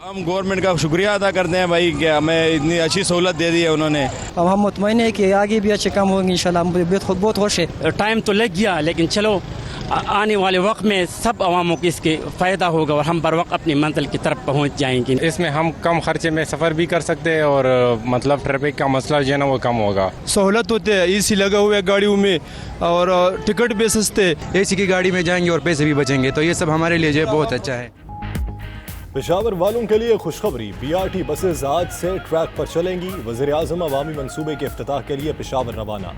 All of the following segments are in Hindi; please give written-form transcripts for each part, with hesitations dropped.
हम गवर्नमेंट का शुक्रिया अदा करते हैं भाई कि हमें इतनी अच्छी सहूलत दे दी है उन्होंने। अब हम मुतमईन है कि आगे भी अच्छे काम होंगे इंशाल्लाह। मुझे बहुत खुश है। टाइम तो लग गया लेकिन चलो आने वाले वक्त में सब अवामों को इसके फ़ायदा होगा और हम बर वक्त अपनी मंजिल की तरफ पहुंच जाएंगे। इसमें हम कम खर्चे में सफ़र भी कर सकते हैं और मतलब ट्रैफिक का मसला जो है ना वो कम होगा। सहूलत होते है, एसी लगा हुआ है गाड़ियों में और टिकट भी सस्ते। एसी की गाड़ी में जाएंगे और पैसे भी बचेंगे, तो ये सब हमारे लिए जो है बहुत अच्छा है। पेशावर वालों के लिए खुशखबरी, बीआरटी बसेस आज से ट्रैक पर चलेंगी। वज़ीर-ए-आज़म अवामी मंसूबे के इफ्तिताह के लिए पेशावर रवाना।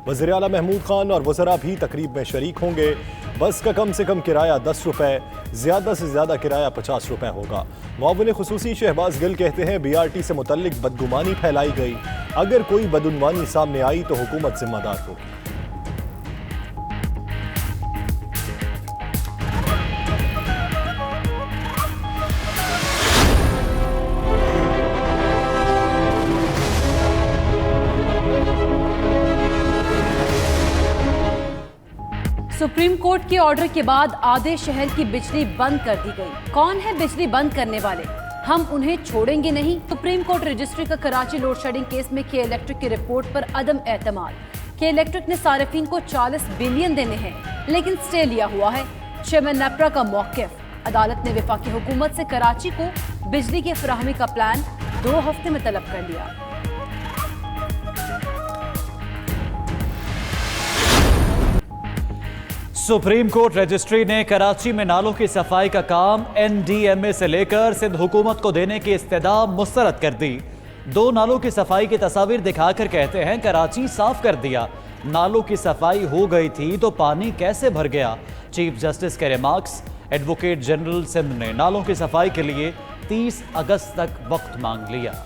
वज़ीर आला महमूद खान और वज़रा भी तकरीब में शरीक होंगे। बस का कम से कम किराया 10 रुपये, ज़्यादा से ज़्यादा किराया 50 रुपये होगा। मुअव्विन खुसूसी शहबाज गिल कहते हैं बीआरटी से मुतल्लिक बदगुमानी फैलाई गई, अगर कोई बदगुमानी सामने आई तो हुकूमत जिम्मेदार होगी। सुप्रीम कोर्ट के ऑर्डर के बाद आधे शहर की बिजली बंद कर दी गई। कौन है बिजली बंद करने वाले? हम उन्हें छोड़ेंगे नहीं। सुप्रीम कोर्ट रजिस्ट्री का कराची लोड शेडिंग केस में के इलेक्ट्रिक की रिपोर्ट पर अदम एतमाद। के इलेक्ट्रिक ने सार्फिन को 40 बिलियन देने हैं लेकिन स्टे लिया हुआ है। चेयरमैन नेपरा का मौकिफ। अदालत ने वफाकी हुकूमत से कराची को बिजली की फराहमी का प्लान 2 हफ्ते में तलब कर लिया। सुप्रीम कोर्ट रजिस्ट्री ने कराची में नालों की सफाई का काम NDMA से लेकर सिंध हुकूमत को देने की इस्तदा मुस्तरद कर दी। 2 नालों की सफाई की तस्वीर दिखाकर कहते हैं कराची साफ कर दिया। नालों की सफाई हो गई थी तो पानी कैसे भर गया? चीफ जस्टिस के रिमार्क्स। एडवोकेट जनरल सिंध ने नालों की सफाई के लिए 30 अगस्त तक वक्त मांग लिया।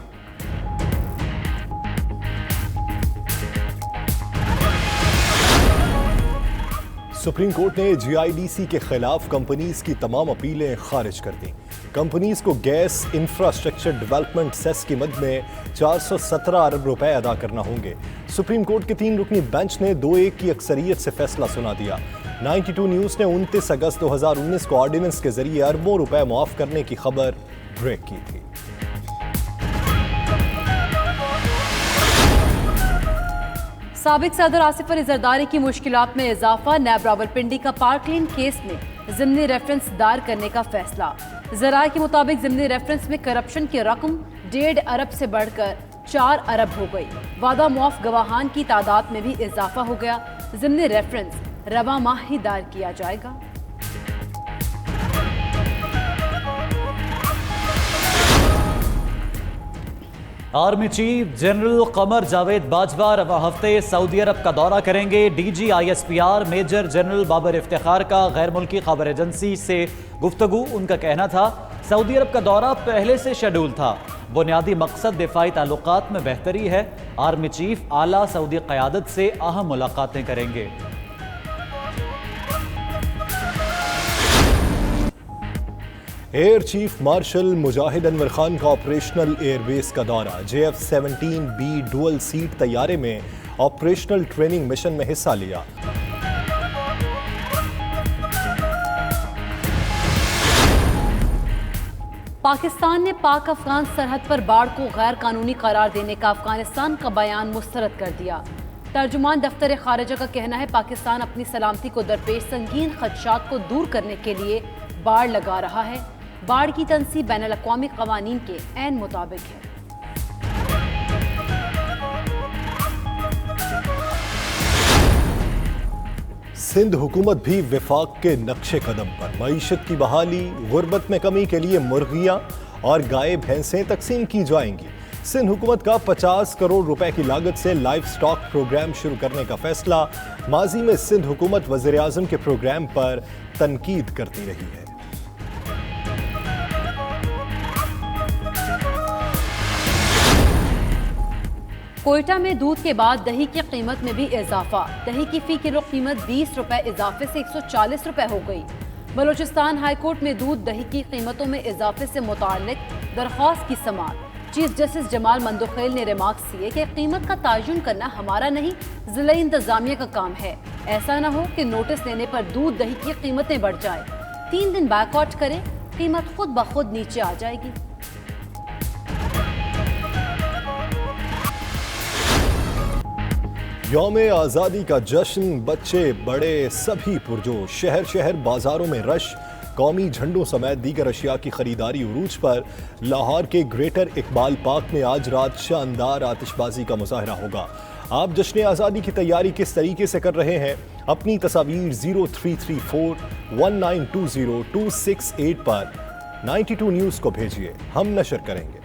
सुप्रीम कोर्ट ने GIDC के खिलाफ कंपनीज की तमाम अपीलें खारिज कर दी। कंपनीज को गैस इंफ्रास्ट्रक्चर डेवलपमेंट सेस की मद में 417 अरब रुपए अदा करना होंगे। सुप्रीम कोर्ट के 3 रुकनी बेंच ने 2-1 की अक्सरियत से फैसला सुना दिया। 92 न्यूज़ ने 29 अगस्त 2019 को ऑर्डिनेंस के जरिए अरबों रुपए मुआफ करने की खबर ब्रेक की थी। साबिक सदर आसिफ अली जरदारी की मुश्किलात में इजाफा। नैब रावलपिंडी का पार्कलिन केस में ज़िमनी रेफरेंस दायर करने का फैसला। ज़राए के मुताबिक ज़िमनी रेफरेंस में करप्शन की रकम 1.5 अरब से बढ़कर 4 अरब हो गई। वादा मुआफ गवाहान की तादाद में भी इजाफा हो गया। ज़िमनी रेफरेंस रवा माह ही दायर किया जाएगा। Army chief general Qamar Javed Bajwa रवा हफ्ते सऊदी अरब का दौरा करेंगे। DG ISPR major general Babar Iftikhar का गैर मुल्की खबर एजेंसी से गुफ्तगू। उनका कहना था सऊदी अरब का दौरा पहले से शेड्यूल था। बुनियादी मकसद दिफाई ताल्लुकात में बेहतरी है। आर्मी चीफ आला सऊदी क़यादत से अहम मुलाकातें करेंगे। एयर चीफ मार्शल मुजाहिद अनवर खान का ऑपरेशनल एयरबेस का दौरा। JF-17B डुअल सीट तैयारे में ऑपरेशनल ट्रेनिंग मिशन में हिस्सा लिया। पाकिस्तान ने पाक अफगान सरहद पर बाढ़ को गैर कानूनी करार देने का अफगानिस्तान का बयान मुस्तरद कर दिया। तर्जुमान दफ्तर खारिजा का कहना है पाकिस्तान अपनी सलामती को दरपेश संगीन खदशात को दूर करने के लिए बाढ़ लगा रहा है। बाढ़ की तनसीब बैनुल अक़वामी क़वानीन के ऐन मुताबिक है। सिंध हुकूमत भी विफाक के नक्शे कदम पर। मईशत की बहाली, गुर्बत में कमी के लिए मुर्गियां और गाय भैंसें तकसीम की जाएंगी। सिंध हुकूमत का 50 करोड़ रुपए की लागत से लाइफ स्टॉक प्रोग्राम शुरू करने का फैसला। माजी में सिंध हुकूमत वज़ीर आज़म के प्रोग्राम पर तनकीद करती रही है। कोयटा में दूध के बाद दही की कीमत में भी इजाफा। दही की फी किलो कीमत 20 रुपए इजाफे से 140 रुपए हो गई। बलोचिस्तान हाई कोर्ट में दूध दही की कीमतों में इजाफे से मुताल्लिक दरख्वास्त की समाअत। चीफ जस्टिस जमाल मंदोखेल ने रिमार्क्स किए कि कीमत का तयन करना हमारा नहीं, जिला इंतजामिया का काम है। ऐसा न हो कि नोटिस लेने पर दूध दही की कीमतें बढ़ जाए। 3 दिन बैकआउट करें, कीमत खुद ब खुद नीचे आ जाएगी। यौम आज़ादी का जश्न, बच्चे बड़े सभी पुरजोश, शहर शहर बाजारों में रश, कौमी झंडों समेत दीगर अशिया की खरीदारी उरूज पर। लाहौर के ग्रेटर इकबाल पार्क में आज रात शानदार आतिशबाजी का मुजाहरा होगा। आप जश्न आज़ादी की तैयारी किस तरीके से कर रहे हैं? अपनी तस्वीर 03341920-268 पर 92 न्यूज़ को भेजिए, हम नशर करेंगे।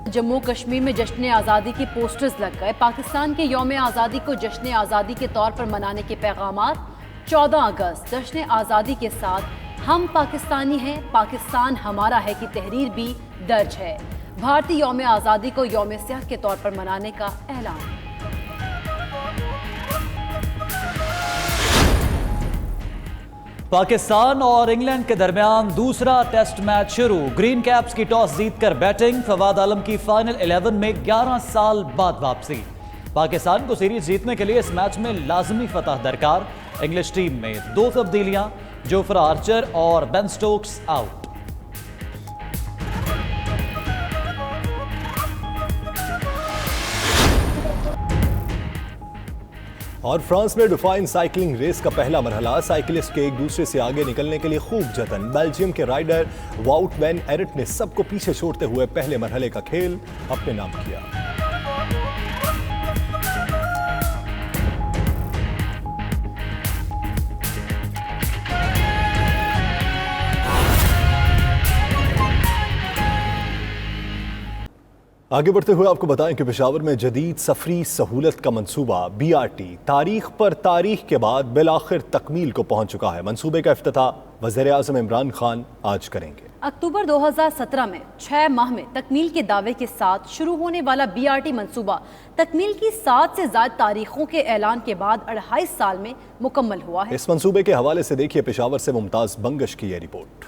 जम्मू कश्मीर में जश्न आज़ादी के पोस्टर्स लग गए। पाकिस्तान के यौम आज़ादी को जश्न आज़ादी के तौर पर मनाने के पैगामात। 14 अगस्त जश्न आज़ादी के साथ हम पाकिस्तानी हैं, पाकिस्तान हमारा है की तहरीर भी दर्ज है। भारतीय यौम आज़ादी को यौम सियाह के तौर पर मनाने का ऐलान। पाकिस्तान और इंग्लैंड के दरमियान दूसरा टेस्ट मैच शुरू। ग्रीन कैप्स की टॉस जीतकर बैटिंग। फवाद आलम की फाइनल 11 में 11 साल बाद वापसी। पाकिस्तान को सीरीज जीतने के लिए इस मैच में लाजमी फतह दरकार। इंग्लिश टीम में 2 तब्दीलियां, जोफ्रा आर्चर और बेन स्टोक्स आउट। और फ्रांस में डिफाइन साइकिलिंग रेस का पहला मरहला। साइकिलिस्ट के एक दूसरे से आगे निकलने के लिए खूब जतन। बेल्जियम के राइडर वाउट वैन एरेट ने सबको पीछे छोड़ते हुए पहले मरहले का खेल अपने नाम किया। आगे बढ़ते हुए आपको बताएं कि पेशावर में जदीद सफरी सहूलत का मंसूबा BRT तारीख पर तारीख के बाद बिलाखिर तकमील को पहुंच चुका है। मंसूबे का इफ्तिताह वज़ीर आज़म इमरान खान आज करेंगे। अक्टूबर 2017 में 6 माह में तकमील के दावे के साथ शुरू होने वाला BRT मंसूबा तकमील की 7 से ज़्यादा तारीखों के ऐलान के बाद 2.5 साल में मुकम्मल हुआ है। इस मंसूबे के हवाले से देखिए पेशावर से मुमताज़ बंगश की यह रिपोर्ट।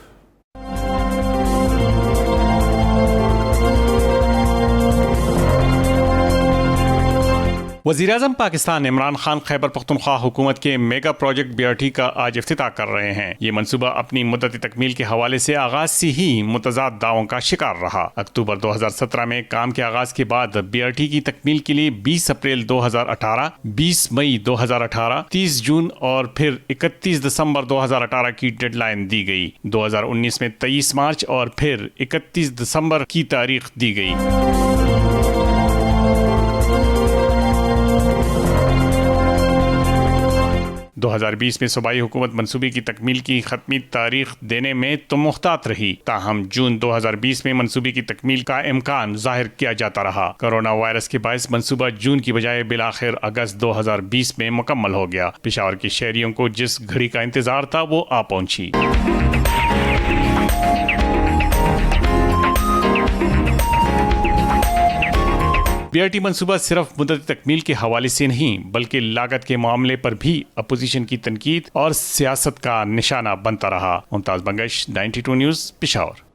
वज़ीर-ए-आज़म पाकिस्तान इमरान खान खैबर पख्तूनख्वा हुकूमत के मेगा प्रोजेक्ट BRT का आज इफ्तिताह कर रहे हैं। ये मंसूबा अपनी मुद्दत तकमील के हवाले से आगाज से ही मुतज़ाद दावों का शिकार रहा। अक्टूबर 2017 में काम के आगाज के बाद BRT की तकमील के लिए 20 अप्रैल 2018, 20 मई 2018, 30 जून और फिर 31 दिसंबर 2018 की डेडलाइन दी गई। 2019 में 23 मार्च और फिर 31 दिसंबर की तारीख दी गई। 2020 में सूबाई हुकूमत मंसूबे की तकमील की खत्मी तारीख देने में तो मुख्तात रही, ताहम जून 2020 में मंसूबे की तकमील का इम्कान जाहिर किया जाता रहा। कोरोना वायरस के बायस मंसूबा जून की बजाय बिलाखिर अगस्त 2020 में मुकम्मल हो गया। पेशावर के शहरियों को जिस घड़ी का इंतजार था वो आ पहुंची। BRT मंसूबा सिर्फ मुद्दत तकमील के हवाले से नहीं बल्कि लागत के मामले पर भी अपोजिशन की तनकीद और सियासत का निशाना बनता रहा। मुमताज बंगश, 92 न्यूज़, पेशावर।